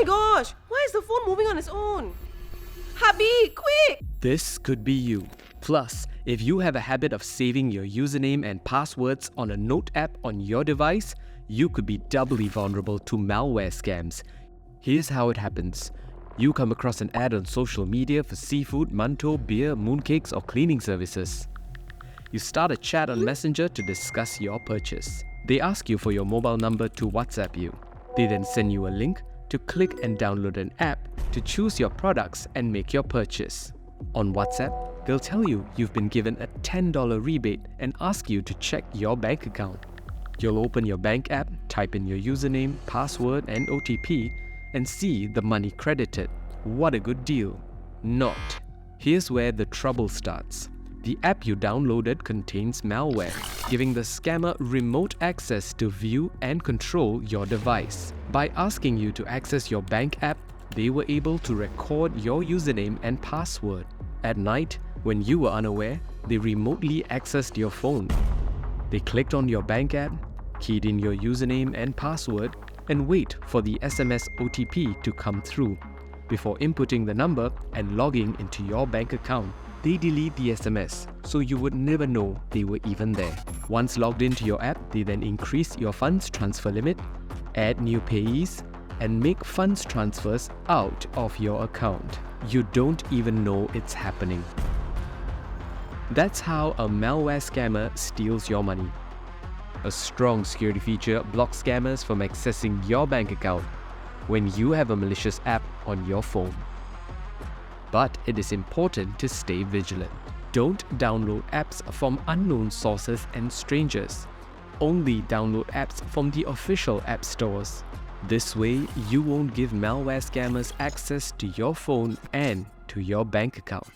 gosh! Why is the phone moving on its own? Hubby, quick! This could be you. Plus, if you have a habit of saving your username and passwords on a note app on your device, you could be doubly vulnerable to malware scams. Here's how it happens. You come across an ad on social media for seafood, mantou, beer, mooncakes, or cleaning services. You start a chat on Messenger to discuss your purchase. They ask you for your mobile number to WhatsApp you. They then send you a link to click and download an app to choose your products and make your purchase. On WhatsApp, they'll tell you you've been given a $10 rebate and ask you to check your bank account. You'll open your bank app, type in your username, password, and OTP, and see the money credited. What a good deal. Not. Here's where the trouble starts. The app you downloaded contains malware, giving the scammer remote access to view and control your device. By asking you to access your bank app, they were able to record your username and password. At night, when you were unaware, they remotely accessed your phone. They clicked on your bank app, keyed in your username and password, and wait for the SMS OTP to come through. Before inputting the number and logging into your bank account, they delete the SMS, so you would never know they were even there. Once logged into your app, they then increase your funds transfer limit, add new payees, and make funds transfers out of your account. You don't even know it's happening. That's how a malware scammer steals your money. A strong security feature blocks scammers from accessing your bank account when you have a malicious app on your phone. But it is important to stay vigilant. Don't download apps from unknown sources and strangers. Only download apps from the official app stores. This way, you won't give malware scammers access to your phone and to your bank account.